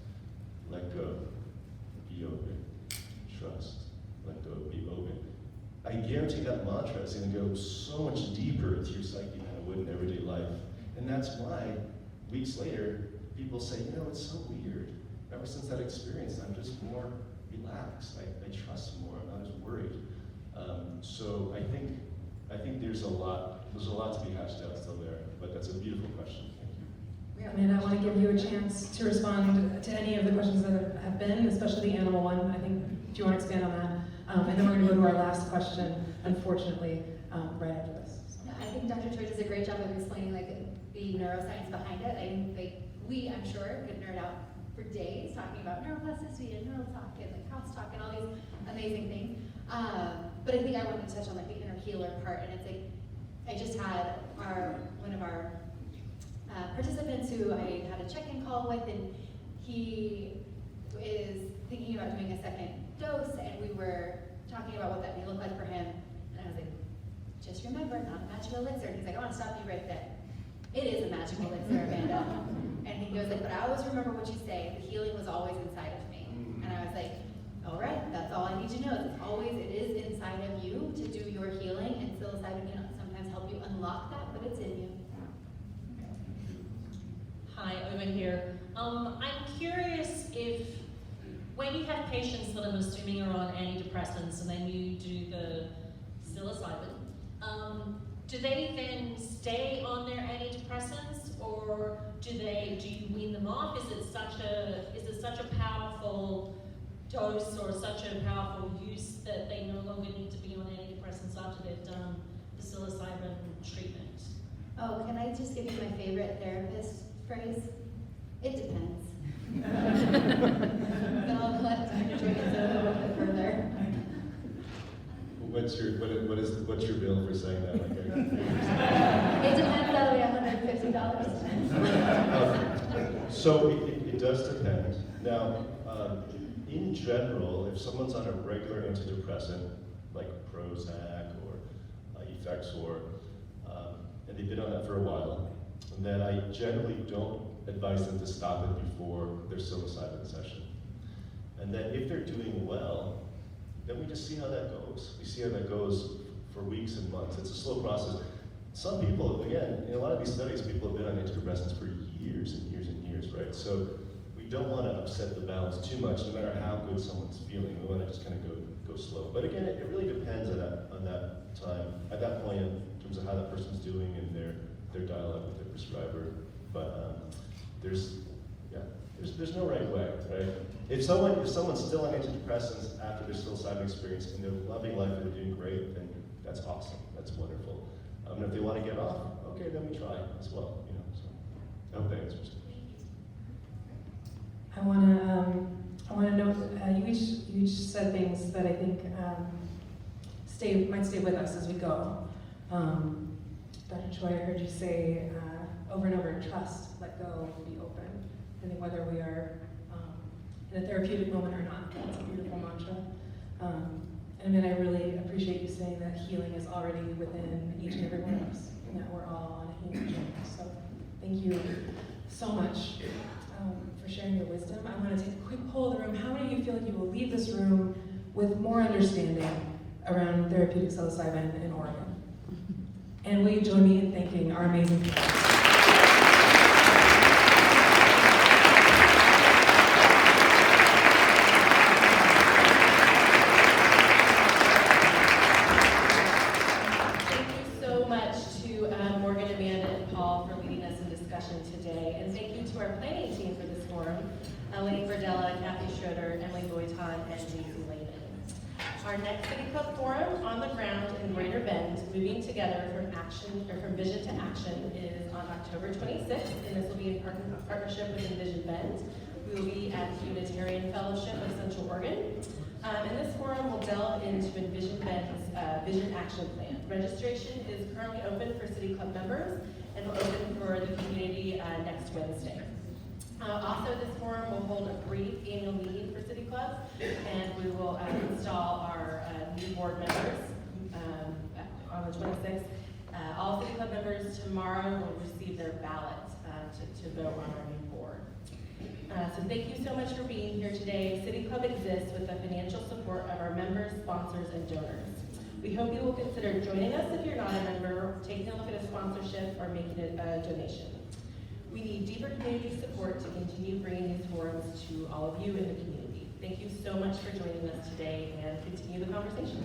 let go, be open, trust, let go, be open. I guarantee that mantra is going to go so much deeper into your psyche than it would in everyday life. And that's why, weeks later, people say, it's so weird. Ever since that experience, I'm just more relaxed. I trust more. I'm not as worried. So I think there's a lot to be hashed out still there. But that's a beautiful question. Thank you. I want to give you a chance to respond to any of the questions that have been, especially the animal one. I think, do you want to expand on that? And then we're going to go to our last question, unfortunately, right after this. No, I think Dr. Choi does a great job of explaining the neuroscience behind it. I think we, I'm sure, could nerd out for days talking about neuroplasticity and neural talk and crosstalk and all these amazing things. But I think I wanted to touch on the inner healer part, and it's I just had one of our participants who I had a check-in call with, and he is thinking about doing a second dose, and we were talking about what that may look like for him. And I was like, just remember, not a magical elixir. And he's like, I want to stop you right there. It is a magical elixir, Amanda. And he goes like, but I always remember what you say. The healing was always inside of me. And I was like, all right, that's all I need to know. It is inside of you to do your healing, and psilocybin can sometimes help you unlock that, but it's in you. Hi, over here. I'm curious if, when you have patients that I'm assuming are on antidepressants and then you do the psilocybin, do they then stay on their antidepressants, or do you wean them off? Is it such a powerful dose or such a powerful use that they no longer need to be on antidepressants after they've done the psilocybin treatment? Oh, can I just give you my favorite therapist phrase? It depends. But I'll let Dr. Choi get a little bit further. What's your bill for saying that? It depends, that'll be $150. So it does depend. Now, in general, if someone's on a regular antidepressant, like Prozac or Effexor, and they've been on that for a while, then I generally don't advise them to stop it before their psilocybin session. And then if they're doing well, then we just see how that goes. We see how that goes for weeks and months. It's a slow process. Some people, again, in a lot of these studies, people have been on antidepressants for years and years and years, right? So we don't want to upset the balance too much, no matter how good someone's feeling. We want to just kind of go slow. But again, it really depends on that time, at that point, in terms of how that person's doing and their dialogue with their prescriber. But there's no right way, right? If someone's still on antidepressants after their psilocybin experience and they're loving life and they're doing great, then that's awesome. That's wonderful. And if they want to get off, okay. okay, then we try as well, you know, so. I hope that answers the question. I want to note you each said things that I think might stay with us as we go. Dr. Choi, I heard you say over and over, trust, let go, be open. I think whether we are in a therapeutic moment or not, that's a beautiful mantra. And then I really appreciate you saying that healing is already within each and every one of us, and that we're all on a healing journey. So thank you so much for sharing your wisdom. I want to take a quick poll of the room. How many of you feel like you will leave this room with more understanding around therapeutic psilocybin in Oregon? And will you join me in thanking our amazing panelists? Our next City Club Forum on the ground in Greater Bend, moving together from vision to action, is on October 26th, and this will be in partnership with Envision Bend. We will be at the Unitarian Fellowship of Central Oregon. And this forum will delve into Envision Bend's Vision Action Plan. Registration is currently open for City Club members and will open for the community next Wednesday. Also, this forum will hold a brief annual meeting for City Clubs, and we will install our new board members on the 26th. All City Club members tomorrow will receive their ballots to vote on our new board. So thank you so much for being here today. City Club exists with the financial support of our members, sponsors, and donors. We hope you will consider joining us if you're not a member, taking a look at a sponsorship, or making a donation. We need deeper community support to continue bringing these forums to all of you in the community. Thank you so much for joining us today, and continue the conversation.